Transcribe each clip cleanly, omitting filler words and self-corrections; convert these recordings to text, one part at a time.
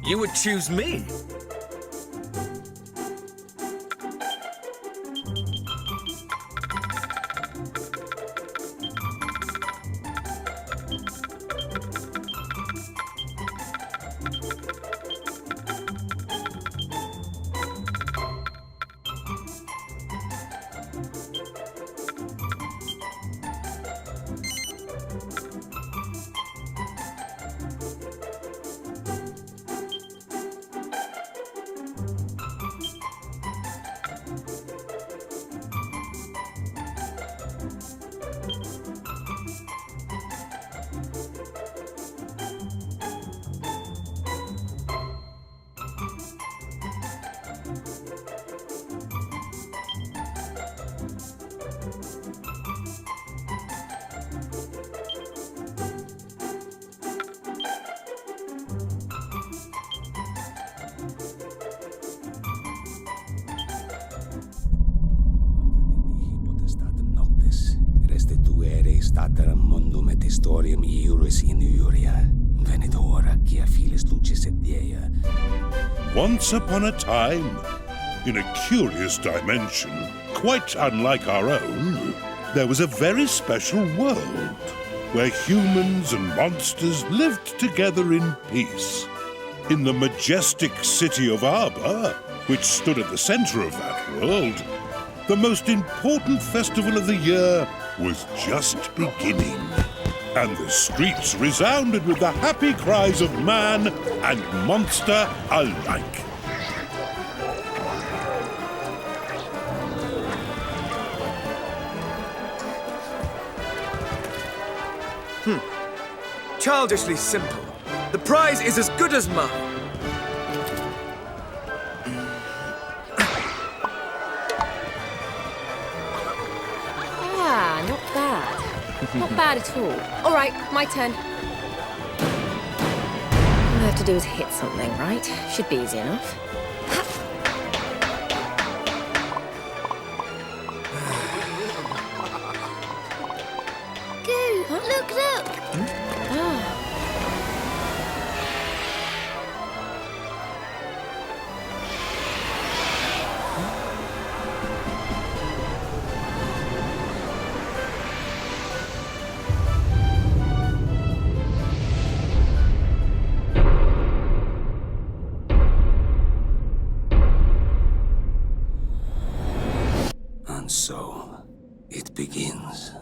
you would choose me. Stateram mondum et historiam iuris in iuria, venit hora quia filis lucis et dea. Once upon a time, in a curious dimension, quite unlike our own, there was a very special world where humans and monsters lived together in peace. In the majestic city of Arbor, which stood at the center of that world, the most important festival of the year was just beginning, and the streets resounded with the happy cries of man and monster alike. Childishly simple. The prize is as good as mine. Not bad. Not bad at all. All right, my turn. All I have to do is hit something, right? Should be easy enough. Goo! Look, look! And so, it begins.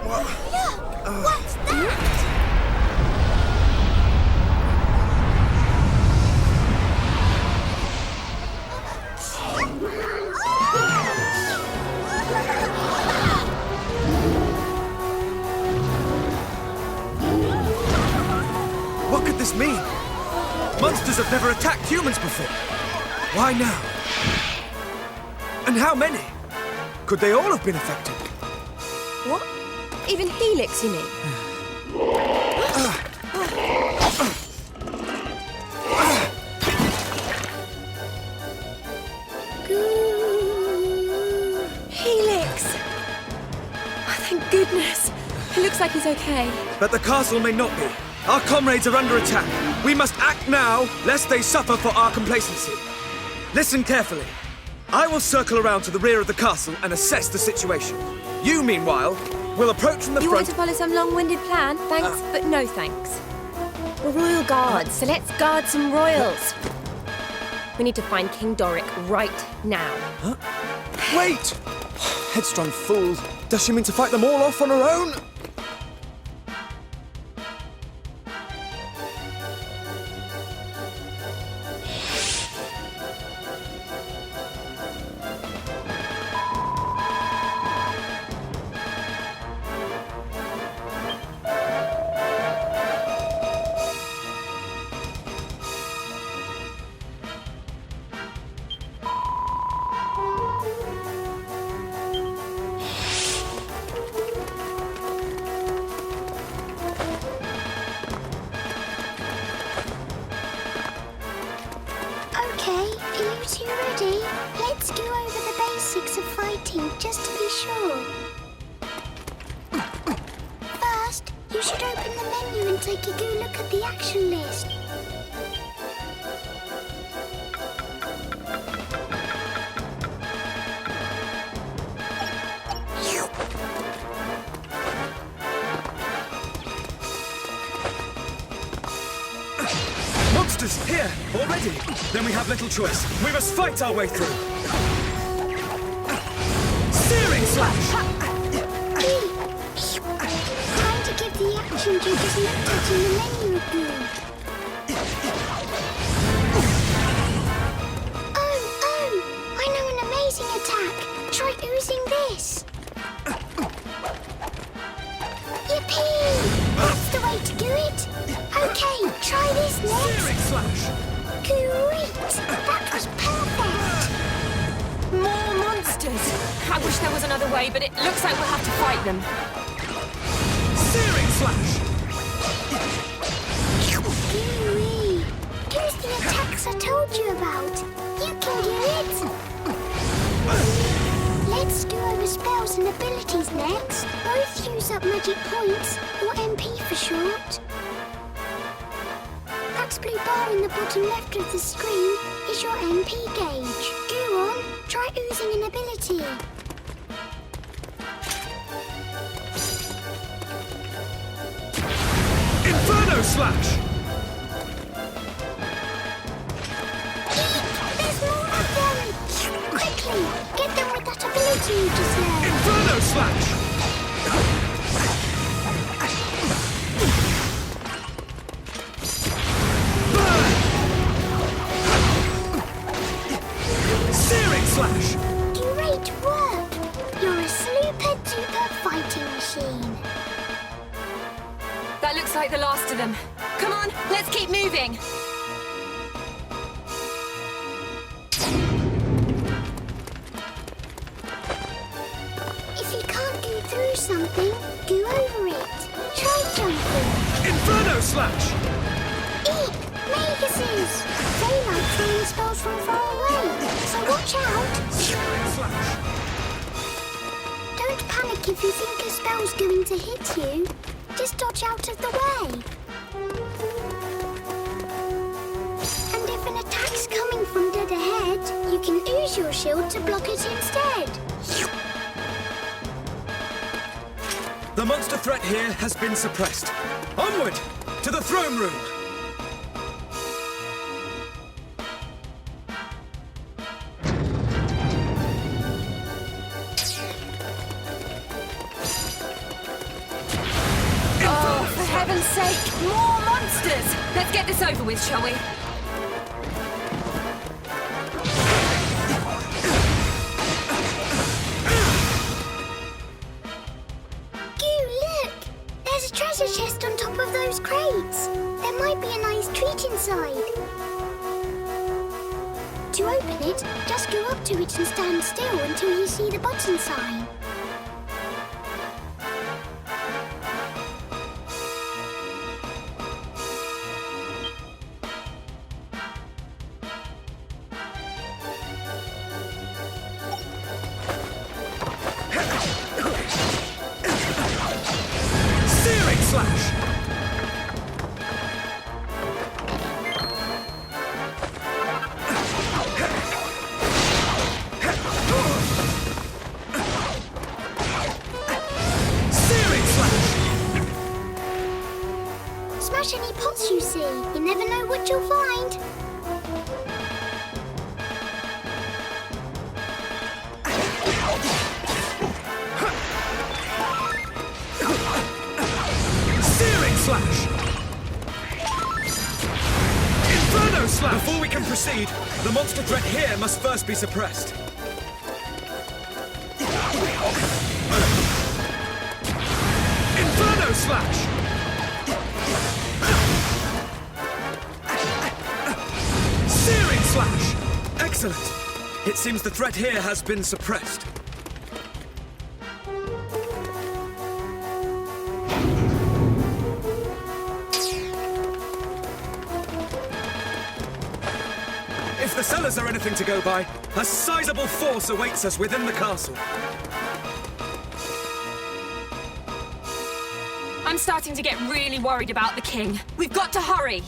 What's that? What could this mean? Monsters have never attacked humans before. Why now? And how many? Could they all have been affected? What? Even Helix, you mean? Helix! Oh, thank goodness. It looks like he's okay. But the castle may not be. Our comrades are under attack. We must act now, lest they suffer for our complacency. Listen carefully. I will circle around to the rear of the castle and assess the situation. You, meanwhile, will approach from the You front... want to follow some long-winded plan? Thanks, but no thanks. We're royal guards, so let's guard some royals. We need to find King Doric right now. Huh? Wait! Headstrong fool. Does she mean to fight them all off on her own? Are you two ready? Let's go over the basics of fighting just to be sure. First, you should open the menu and take a good look at the action list. Monsters here already. Then we have little choice. We must fight our way through. Searing slash! Time to give the action you just looked at in the menu a go. Oh! I know an amazing attack. Try using this. Yippee! That's the way to do it. Okay, try this next. Searing slash! Great! That was perfect. More monsters! I wish there was another way, but it looks like we'll have to fight them. Searing slash! Gooey. Use the attacks I told you about. You can do it. Let's go over spells and abilities next. Both use up magic points, or MP for short. That blue bar in the bottom left of the screen is your MP gauge. Go on, try oozing an ability. Inferno slash! There's more of them! Quickly, get them with that ability you just learned. Inferno slash! Burn! Searing slash! Great work! You're a super-duper fighting machine. That looks like the last of them. Come on, let's keep moving. If you can't go through something, go over it. Try jumping. Inferno slash! Eek! Maguses! They like throwing spells from far away, so watch out! Searing slash! Don't panic if you think a spell's going to hit you. Just dodge out of the way. And if an attack's coming from dead ahead, you can use your shield to block it instead. The monster threat here has been suppressed. Onward! To the throne room! Oh, for heaven's sake, more monsters! Let's get this over with, shall we? Look! There's a treasure chest on top of those crates. There might be a nice treat inside. To open it, just go up to it and stand still until you see the button sign. Searing slash! Searing slash! Smash any pots you see. You never know what you'll find. Searing slash! Inferno slash! Before we can proceed, the monster threat here must first be suppressed. Inferno slash! Searing slash! Excellent! It seems the threat here has been suppressed. If the cellars are anything to go by, a sizable force awaits us within the castle. I'm starting to get really worried about the king. We've got to hurry.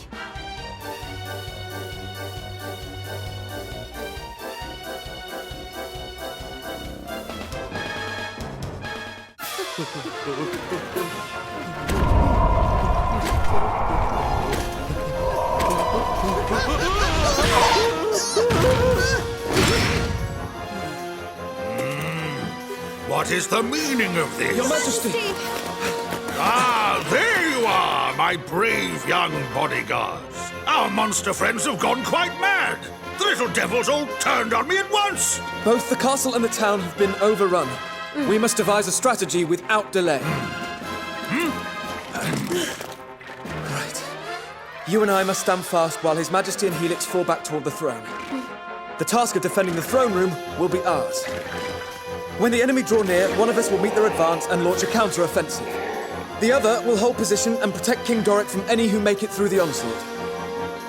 What is the meaning of this? Your Majesty! Ah, there you are, my brave young bodyguards. Our monster friends have gone quite mad. The little devils all turned on me at once. Both the castle and the town have been overrun. We must devise a strategy without delay. Right. You and I must stand fast while His Majesty and Helix fall back toward the throne. The task of defending the throne room will be ours. When the enemy draw near, one of us will meet their advance and launch a counter-offensive. The other will hold position and protect King Doric from any who make it through the onslaught.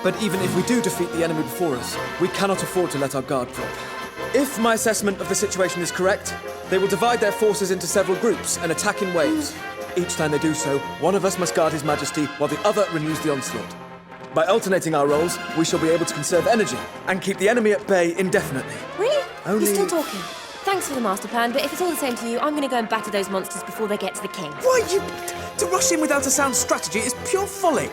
But even if we do defeat the enemy before us, we cannot afford to let our guard drop. If my assessment of the situation is correct, they will divide their forces into several groups and attack in waves. Each time they do so, one of us must guard His Majesty while the other renews the onslaught. By alternating our roles, we shall be able to conserve energy and keep the enemy at bay indefinitely. Really? Only- You're still talking? Thanks for the master plan, but if it's all the same to you, I'm going to go and batter those monsters before they get to the king. Why, to rush in without a sound strategy is pure folly.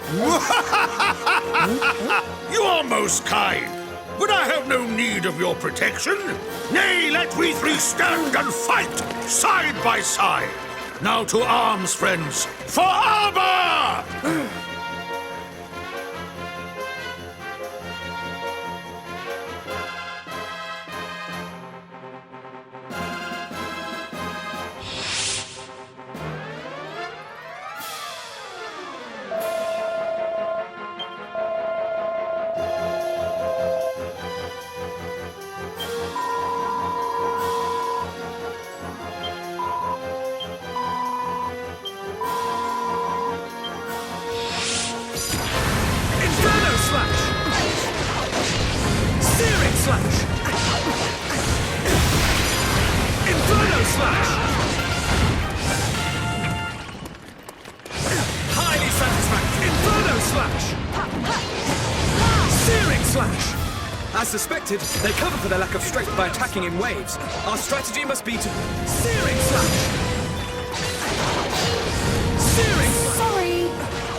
You are most kind, but I have no need of your protection. Nay, let we three stand and fight, side by side. Now to arms, friends, for armor! Inferno Slash! Searing Slash! Inferno Slash! Highly satisfactory! Inferno Slash! Searing Slash! As suspected, they cover for their lack of strength by attacking in waves. Our strategy must be to... Searing Slash! Searing Slash! Sorry.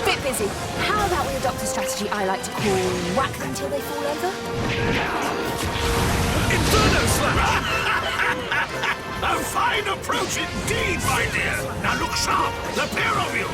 Bit busy. How about we adopt a strategy I like to call whack them till they fall over? Inferno Slash! A fine approach indeed, my dear. Now look sharp, the pair of you.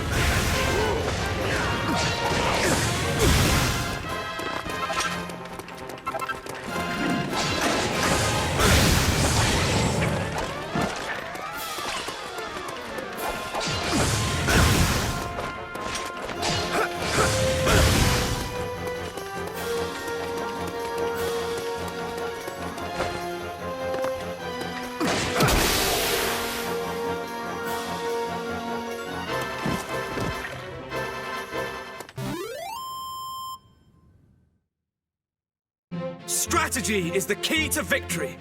Strategy is the key to victory.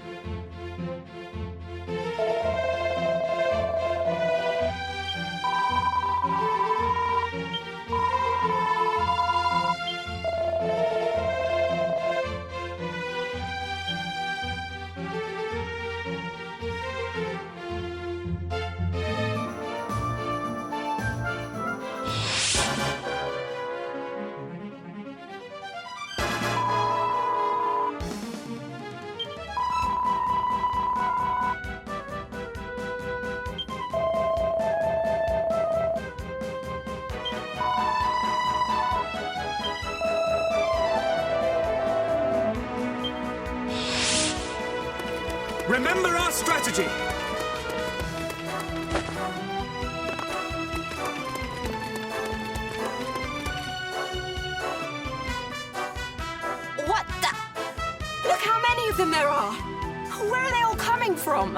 Remember our strategy! What the? Look how many of them there are! Where are they all coming from?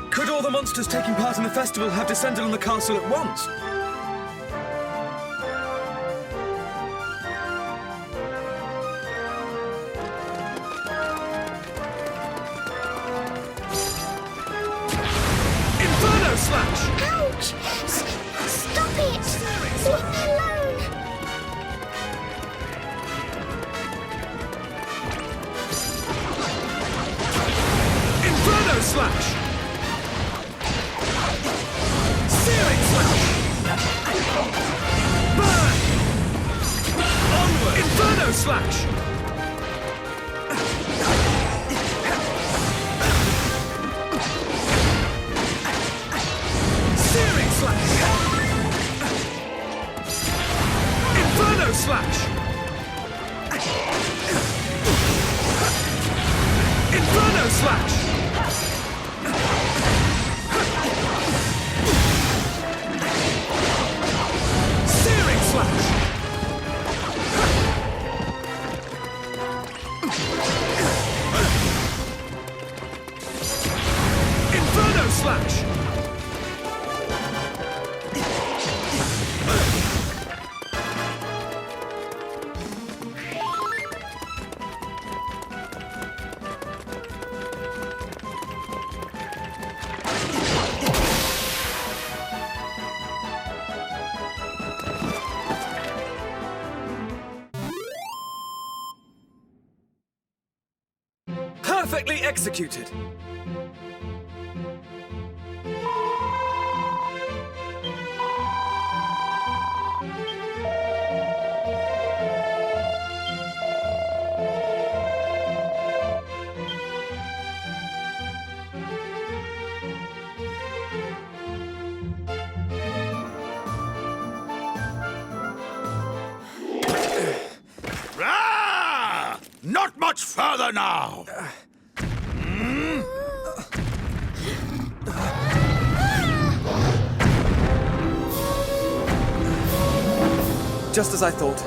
Could all the monsters taking part in the festival have descended on the castle at once? Leave me alone! Inferno Slash! Searing Slash! Burn! Onward! Inferno Slash! Searing Slash! Inferno Slash! Inferno Slash! Searing Slash! Inferno Slash! Perfectly executed! Ah! Not much further now! Just as I thought.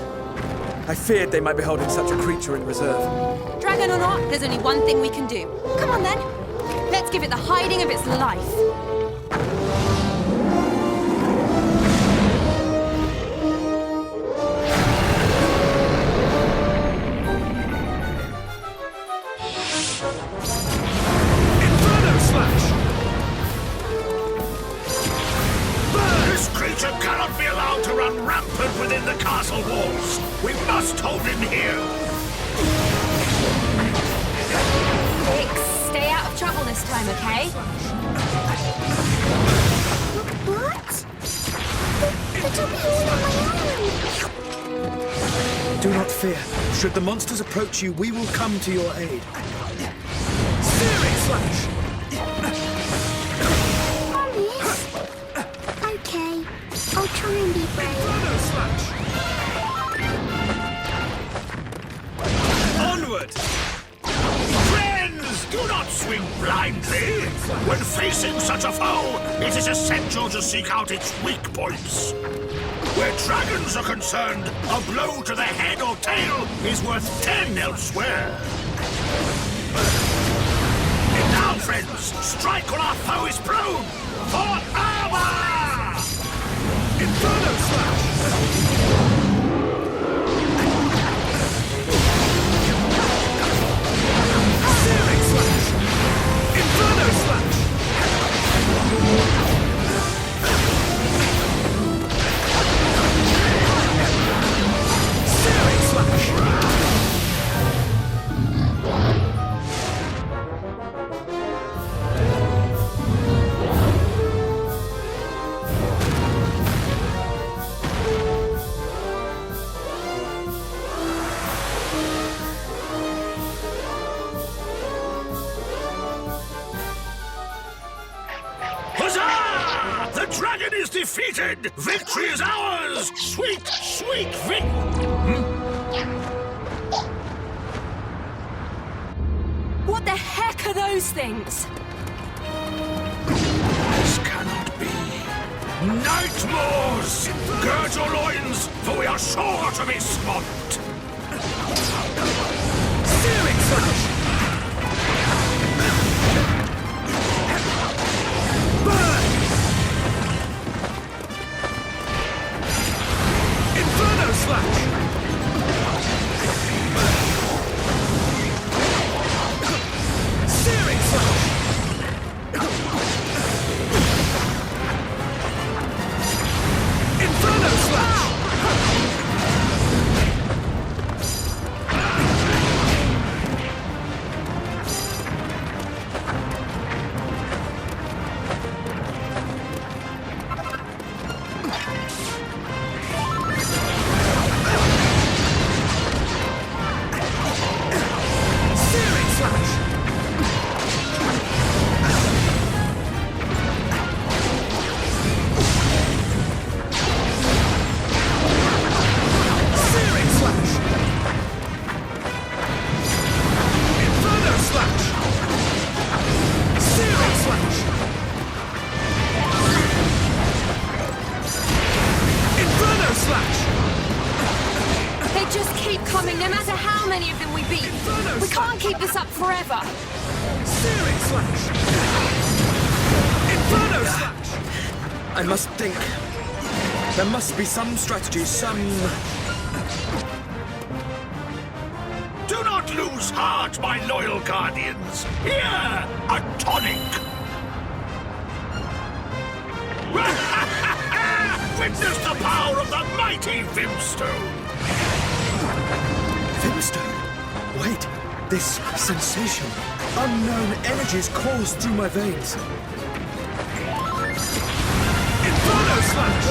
I feared they might be holding such a creature in reserve. Dragon or not, there's only one thing we can do. Come on then. Let's give it the hiding of its life. Inferno Slash! This creature cannot be allowed to run rampant within the castle walls. We must hold him here. Vix, stay out of trouble this time, okay? What? But I'll be all on my own! Do not fear. Should the monsters approach you, we will come to your aid. Searing Slash! Promise? Okay, I'll try and be brave. Inferno Slash! Onward! Friends, do not swing blindly. When facing such a foe, it is essential to seek out its weak points. Where dragons are concerned, a blow to the head or tail is worth 10 elsewhere. And now, friends, strike when our foe is prone! For armor! Inferno Slash! Searing Slash! Inferno Slash! Searing Slash! Huzzah! The dragon is defeated! Victory is ours! Sweet, sweet victory! What the heck are those things? This cannot be. Nightmares! Gird your loins, for we are sure to be swamped! Searing Slash! Burn! Inferno Slash! Searing Slash! Inferno Slash! Slash! They just keep coming, no matter how many of them we beat. Inferno We Slash! can't keep this up forever. Searing Slash! Inferno Slash! I must think. There must be some strategy, some... Do not lose heart, my loyal guardians. Here, a tonic. Witness the power of the mighty Vimstone. Vimstone? Wait, this sensation. Unknown energies course through my veins. Inferno Slash!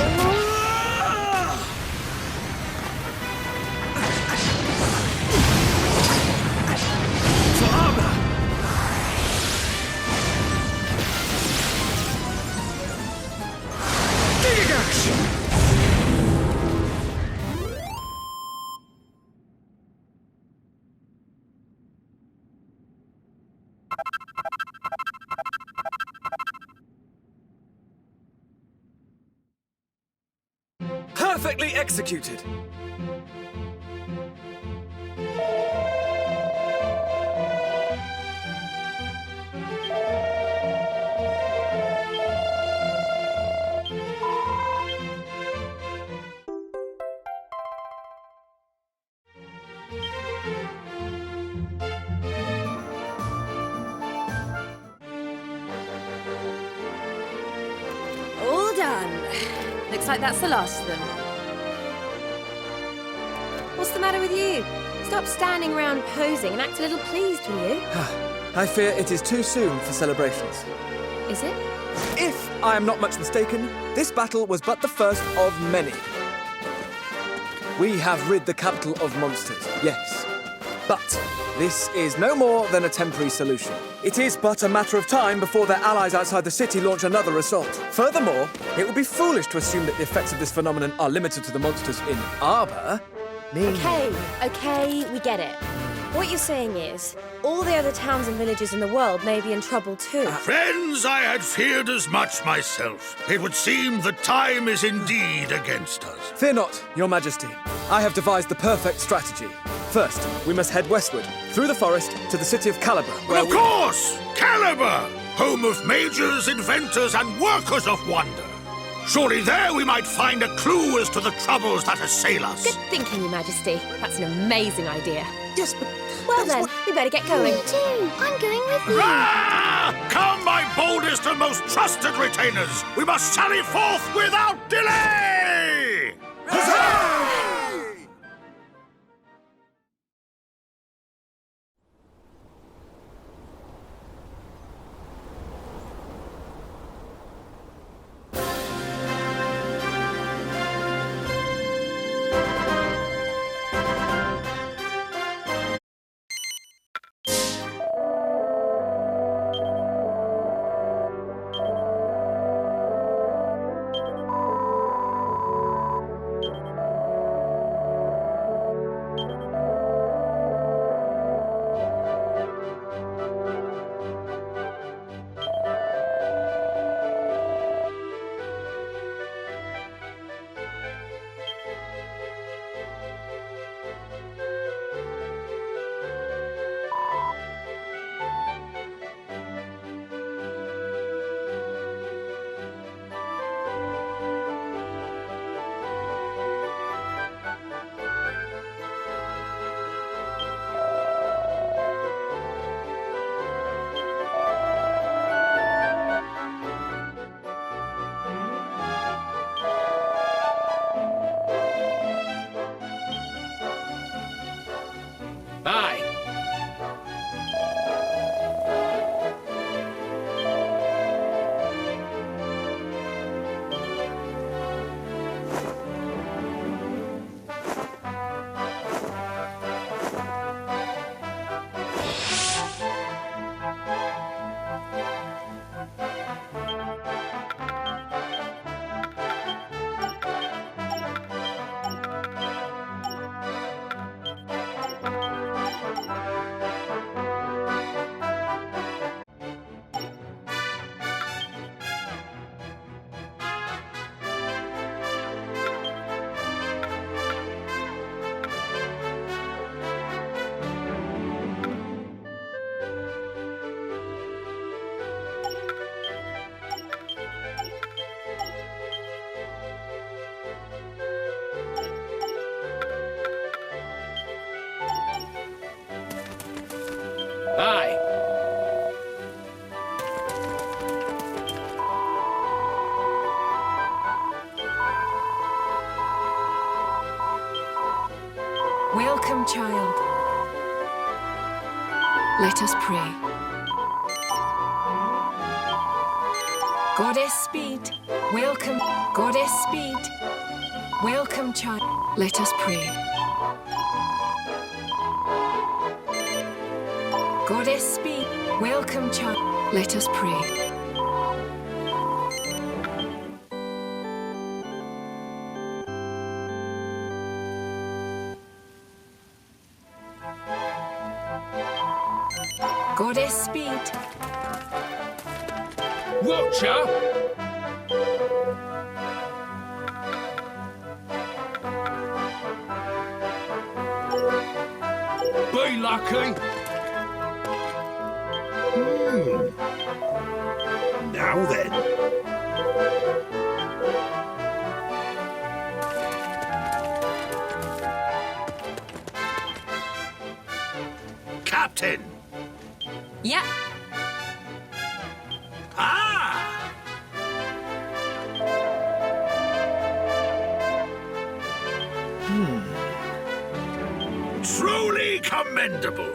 For armor! Gigash! Perfectly executed! All done. Looks like that's the last of them. What's the matter with you? Stop standing around posing and act a little pleased, will you? I fear it is too soon for celebrations. Is it? If I am not much mistaken, this battle was but the first of many. We have rid the capital of monsters, yes. But this is no more than a temporary solution. It is but a matter of time before their allies outside the city launch another assault. Furthermore, it would be foolish to assume that the effects of this phenomenon are limited to the monsters in Arbor. Okay, we get it. What you're saying is, all the other towns and villages in the world may be in trouble too. Friends, I had feared as much myself. It would seem the time is indeed against us. Fear not, Your Majesty. I have devised the perfect strategy. First, we must head westward, through the forest, to the city of Caliber, where Of course! Caliber! Home of mages, inventors, and workers of wonder. Surely there we might find a clue as to the troubles that assail us. Good thinking, Your Majesty. That's an amazing idea. Yes, but... Well then, we better get going. Me too. I'm going with you. Ah! Come, my boldest and most trusted retainers! We must sally forth without delay! Bye. Welcome, child. Let us pray. Goddess Speed, welcome. Goddess Speed, welcome, child. Let us pray. Goddess Speed, welcome, child. Let us pray. Goddess Speed. Watcher! Be lucky! Now then. Captain! Yeah. Ah! Truly commendable!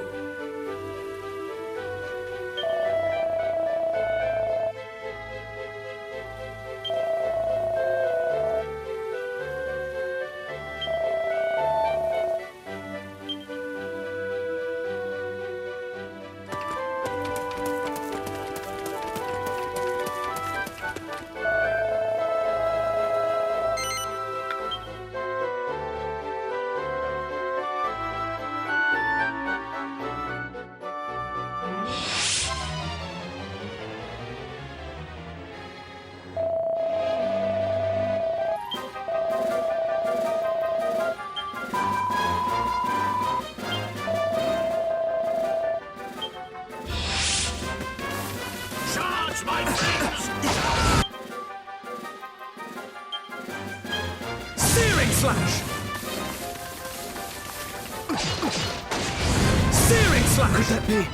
Charge, my friends! Searing slash! Searing slash! Could that be?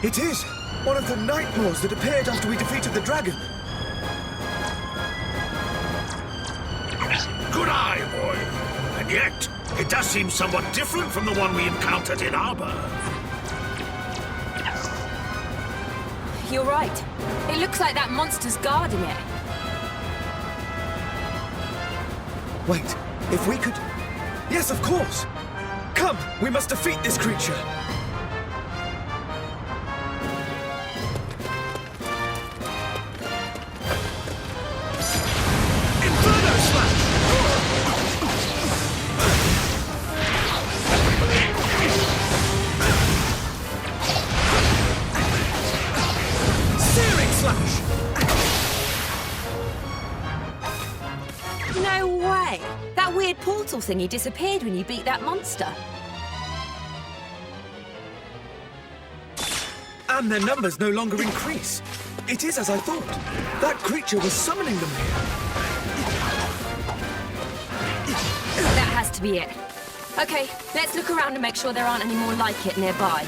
It is! One of the Nightmares that appeared after we defeated the dragon. Good eye, boy. And yet, it does seem somewhat different from the one we encountered in Arbor. You're right. It looks like that monster's guarding it. Wait, if we could... Yes, of course! Come, we must defeat this creature! Inferno Slash! Searing Slash! No way! That weird portal thingy disappeared when you beat that monster. And their numbers no longer increase. It is as I thought. That creature was summoning them here. That has to be it. Okay, let's look around and make sure there aren't any more like it nearby.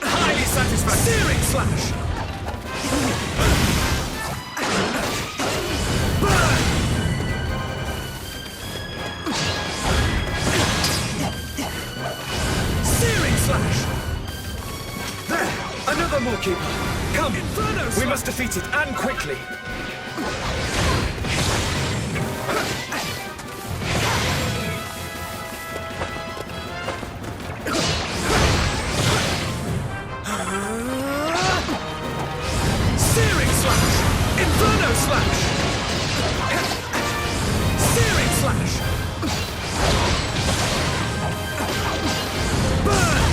Highly satisfactory. Searing Slash! Burn! Searing Slash! There! Another more keeper! Come! Inferno we must defeat it, and quickly! Searing Slash! Inferno Slash! Searing Slash! Burn!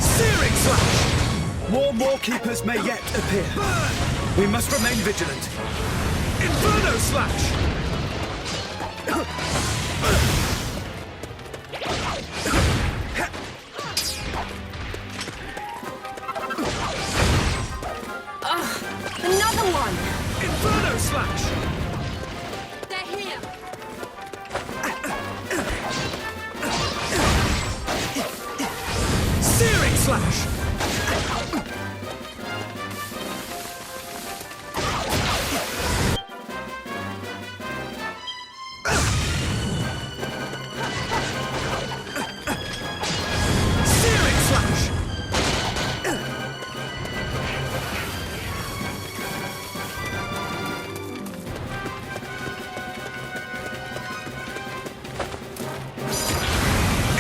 Searing Slash! More keepers may yet appear. Burn! We must remain vigilant. Inferno Slash! Another one! Inferno Slash! They're here! slash! Searing slash!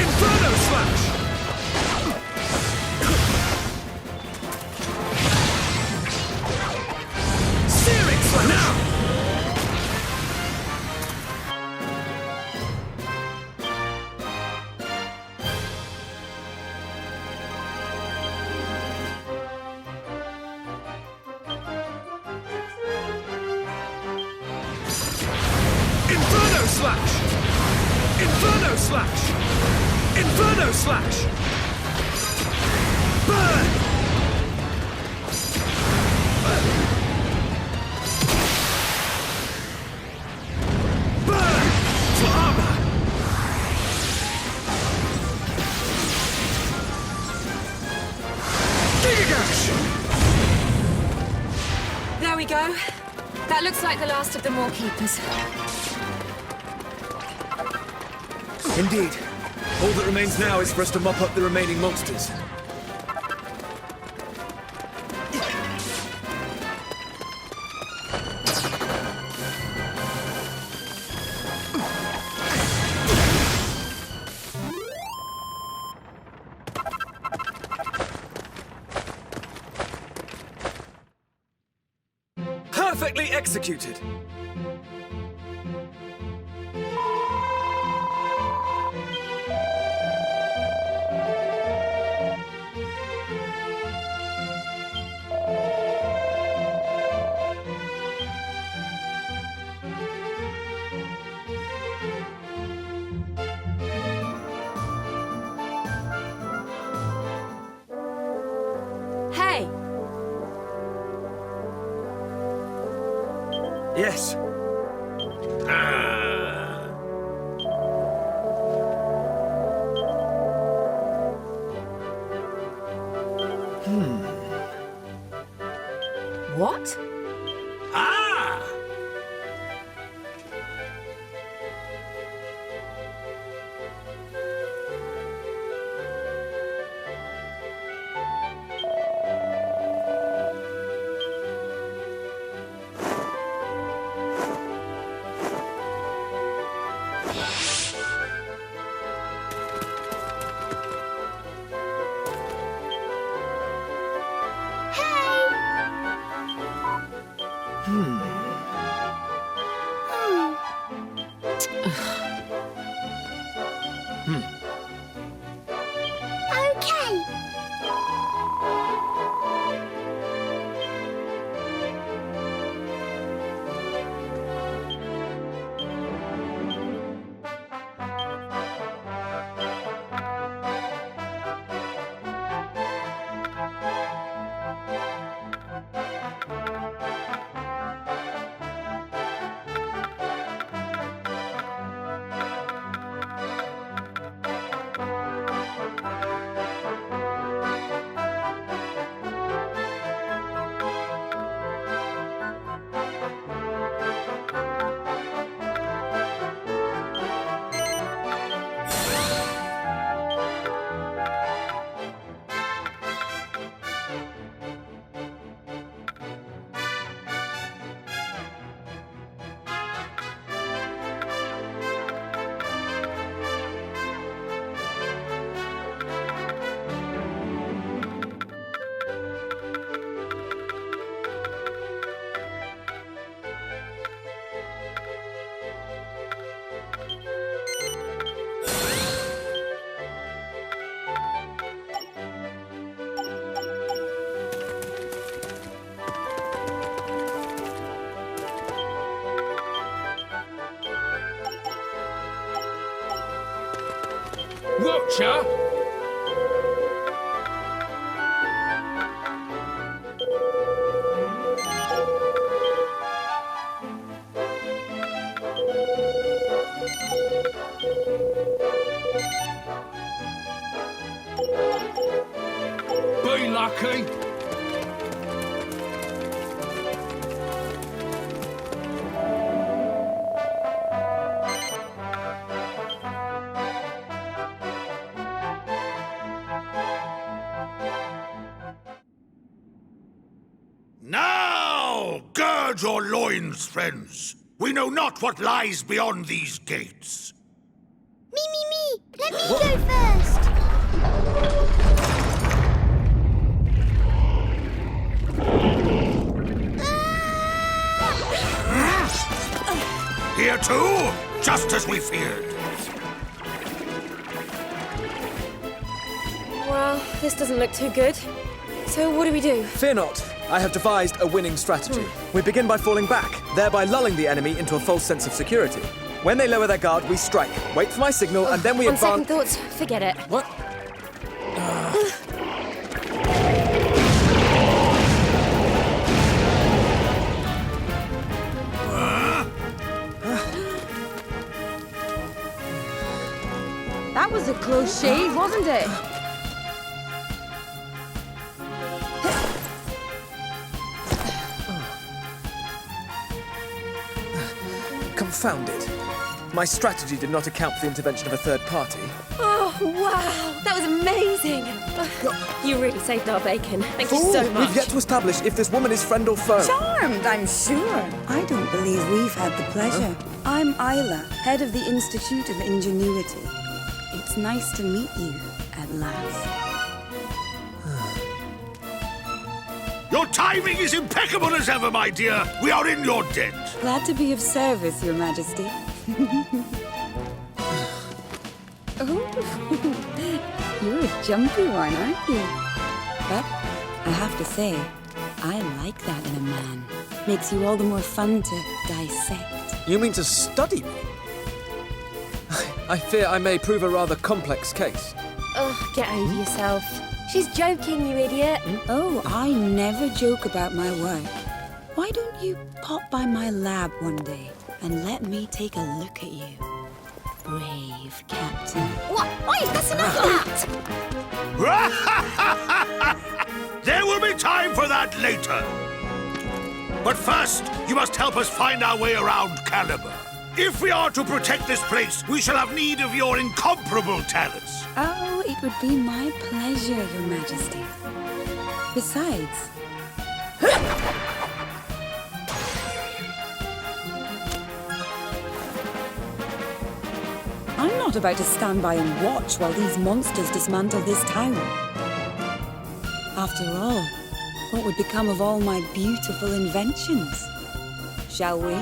Inferno slash! Searing slash! Now! Inferno slash! Inferno slash! Inferno slash! Burn! Burn! For armor! Gigagash! There we go. That looks like the last of the Maw Keepers. Indeed. All that remains now is for us to mop up the remaining monsters. Perfectly executed! Hey! Yes. What? Ah! Okay. Watcher! lucky. Now, gird your loins, friends. We know not what lies beyond these gates. Me. Let me go first. Here too, just as we feared. Well, this doesn't look too good. So what do we do? Fear not. I have devised a winning strategy. We begin by falling back, thereby lulling the enemy into a false sense of security. When they lower their guard, we strike. Wait for my signal, and then we On advance. second thoughts, forget it. What? That was a close shave, wasn't it? Confounded. My strategy did not account for the intervention of a third party. Oh, wow! That was amazing! You really saved our bacon. Thank you so much. We've yet to establish if this woman is friend or foe. Charmed, I'm sure. I don't believe we've had the pleasure. I'm Isla, head of the Institute of Ingenuity. It's nice to meet you, at last. Your timing is impeccable as ever, my dear. We are in your debt. Glad to be of service, Your Majesty. Oh, you're a jumpy one, aren't you? But I have to say, I like that in a man. Makes you all the more fun to dissect. You mean to study me? I fear I may prove a rather complex case. Oh, get over yourself. She's joking, you idiot. Oh, I never joke about my work. Why don't you pop by my lab one day and let me take a look at you? Brave Captain. What? Wait, that's enough of that! There will be time for that later. But first, you must help us find our way around Caliber. If we are to protect this place, we shall have need of your incomparable talents. Oh, it would be my pleasure, Your Majesty. Besides... I'm not about to stand by and watch while these monsters dismantle this town. After all, what would become of all my beautiful inventions? Shall we?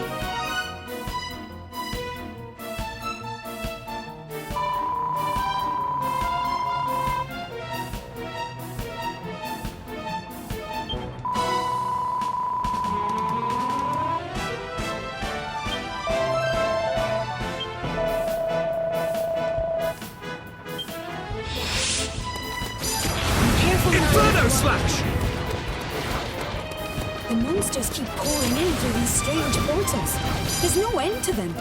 Inferno Slash! The monsters keep pouring in through these strange portals. There's no end to them.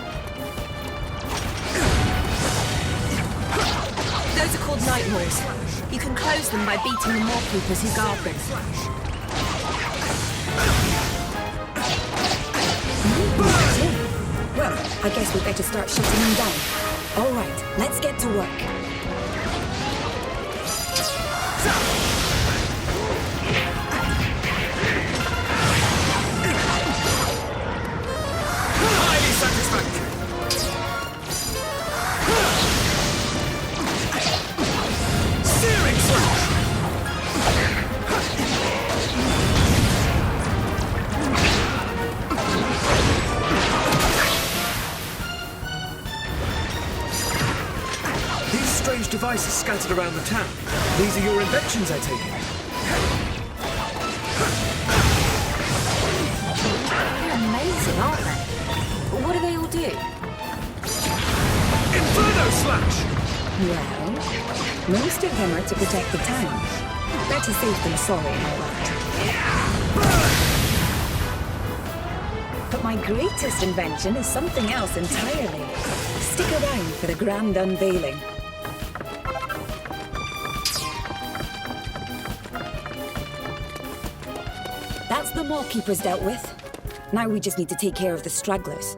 Those are called night walls. You can close them by beating the moor keepers who guard them. Well, I guess we better start shutting them down. All right, let's get to work. Highly satisfactory. Searing Slash! These strange devices scattered around the town. These are your inventions, I take it. They're amazing, aren't they? But what do they all do? Inferno Slash! Well, most of them are to protect the town. Better safe than sorry and all that. But my greatest invention is something else entirely. Stick around for the grand unveiling. mall keepers dealt with. Now we just need to take care of the stragglers.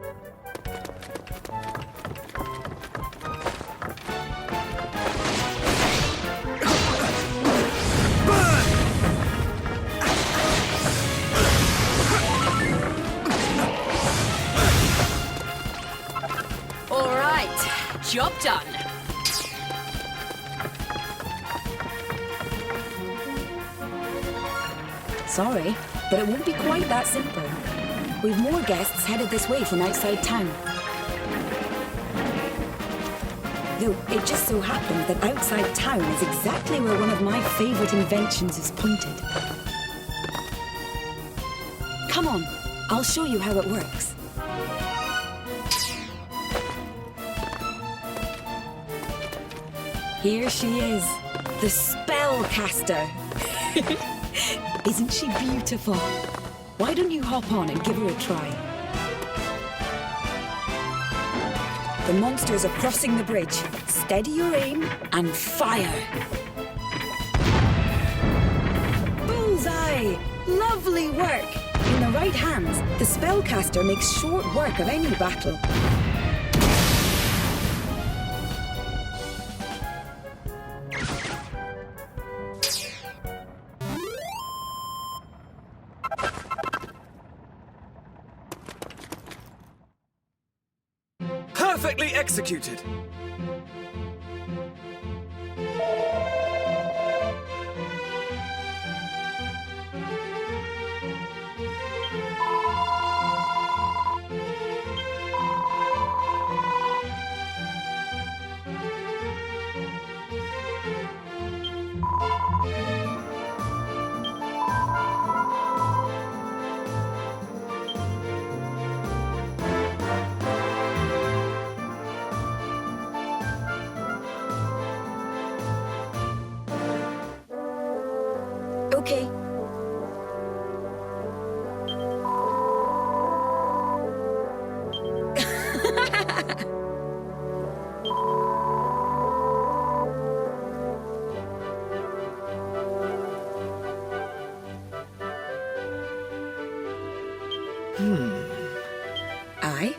All right, job done. Sorry, but it won't be quite that simple. We've more guests headed this way from outside town. Though it just so happens that outside town is exactly where one of my favorite inventions is pointed. Come on, I'll show you how it works. Here she is, the spellcaster. Isn't she beautiful? Why don't you hop on and give her a try? The monsters are crossing the bridge. Steady your aim and fire. Bullseye! Lovely work! In the right hands, the spellcaster makes short work of any battle. Perfectly executed. Okay. I?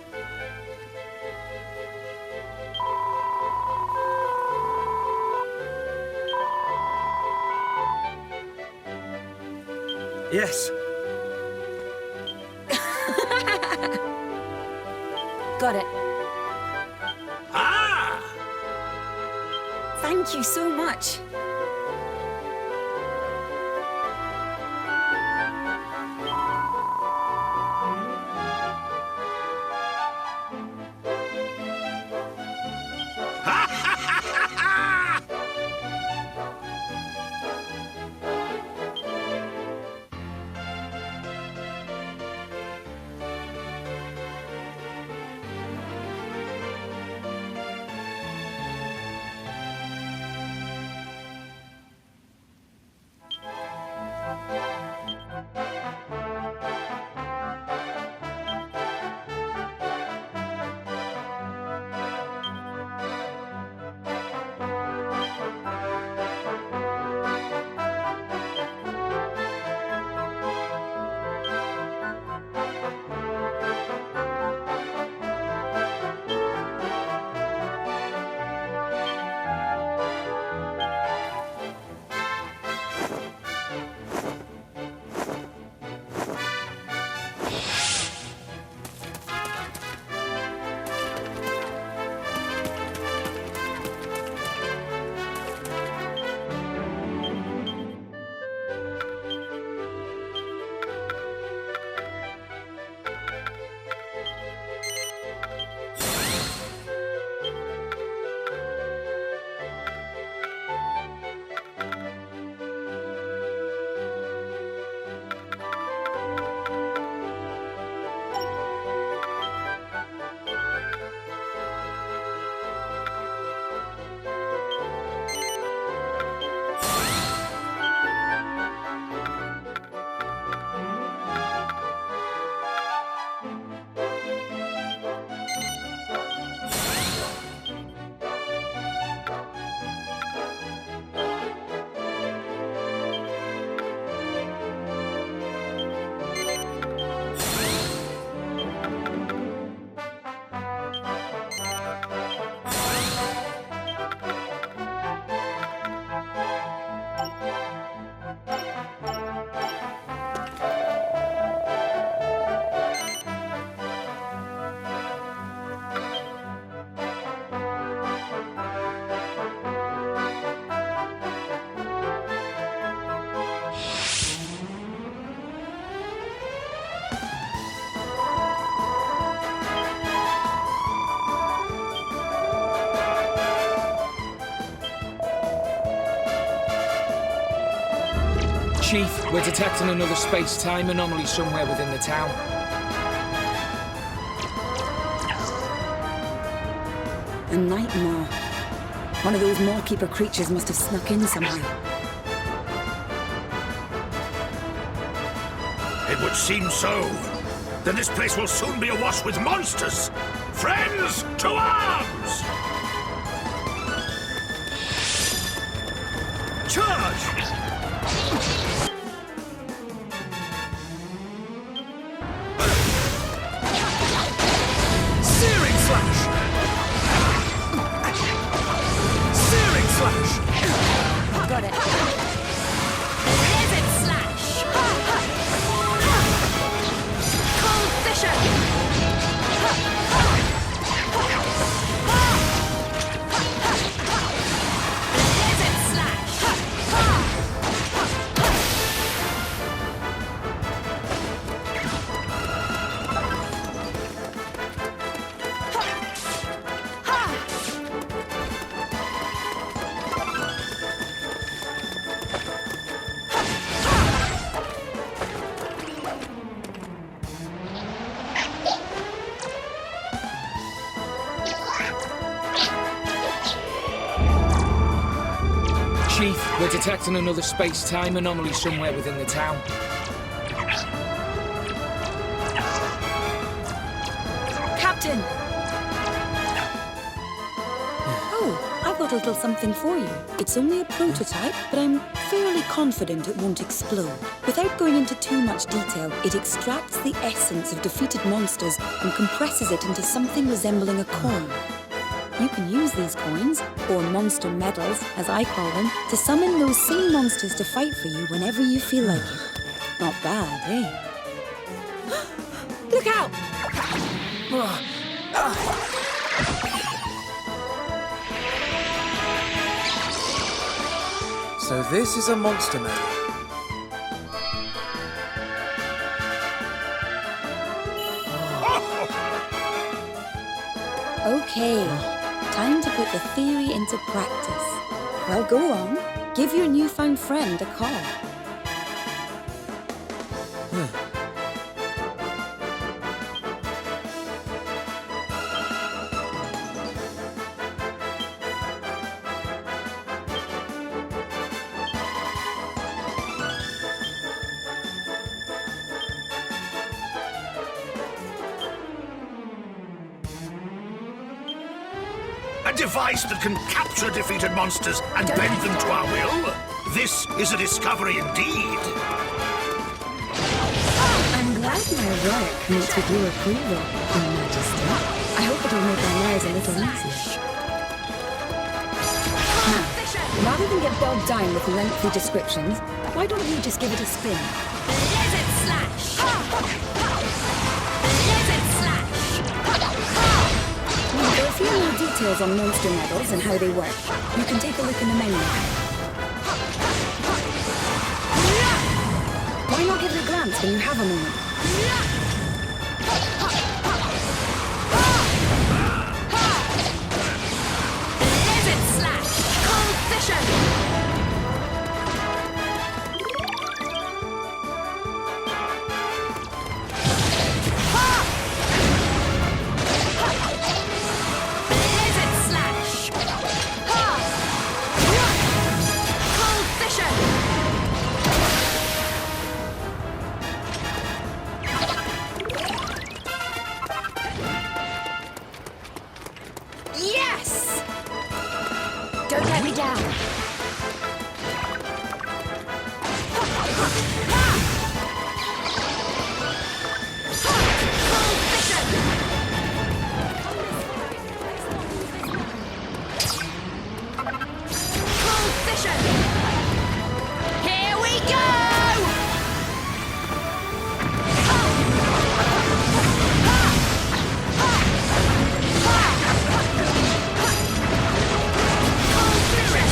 Yes. Got it. Ah! Thank you so much. Chief, we're detecting another space-time anomaly somewhere within the town. A night maw. One of those Maw-keeper creatures must have snuck in somehow. It would seem so. Then this place will soon be awash with monsters. Friends, to arms! Charge! Searing slash! Searing slash! Got it. Blizzard slash! Cold fissure! Blizzard slash! Chief, we're detecting another space-time anomaly somewhere within the town. Captain! Oh, I've got a little something for you. It's only a prototype, but I'm fairly confident it won't explode. Without going into too much detail, it extracts the essence of defeated monsters and compresses it into something resembling a coin. You can use these coins, or monster medals, as I call them, to summon those same monsters to fight for you whenever you feel like it. Not bad, eh? Look out! So this is a monster medal. Okay, time to put the theory into practice. Well, go on. Give your newfound friend a call. A device that can capture defeated monsters and bend them to our will? This is a discovery indeed. I'm glad my work meets with your approval, Your Majesty. I hope it'll make our lives a little easier. Now, rather than get bogged down with lengthy descriptions, why don't you just give it a spin? Blizzard slash! Blizzard slash! There are a few more details on monster medals and how they work. You can take a look in the menu. Why not give it a glance when you have a moment? Blizzard slash! Cold fissure! Blizzard slash! Cold fissure! Yes! Don't let me down. Cold fissure! Cold fissure! Here we go! Cold fissure!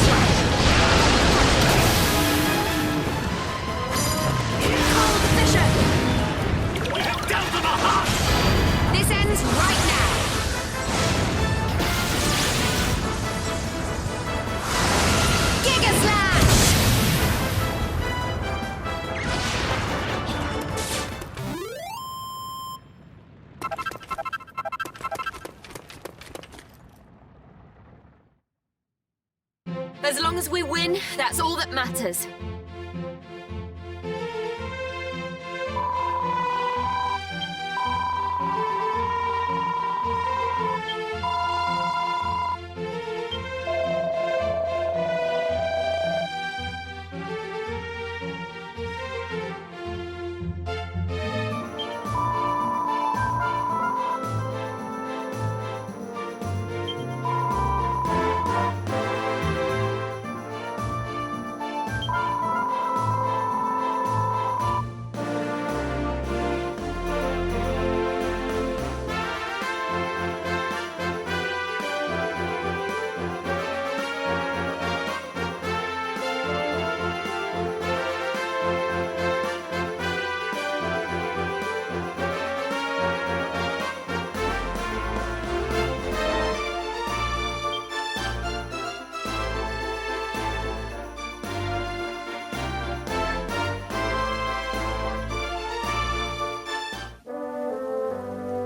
As long as we win, that's all that matters.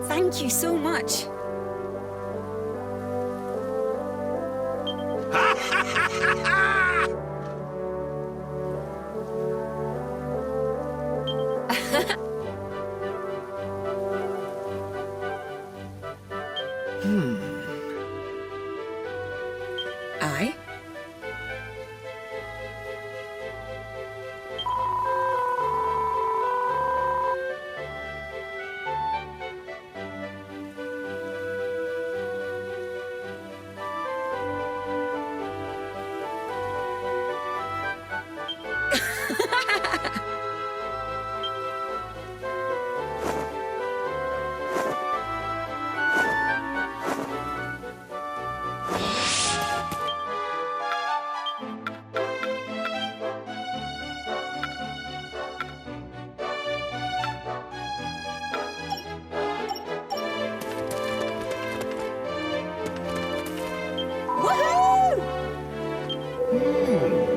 Thank you so much. Aye? Woohoo!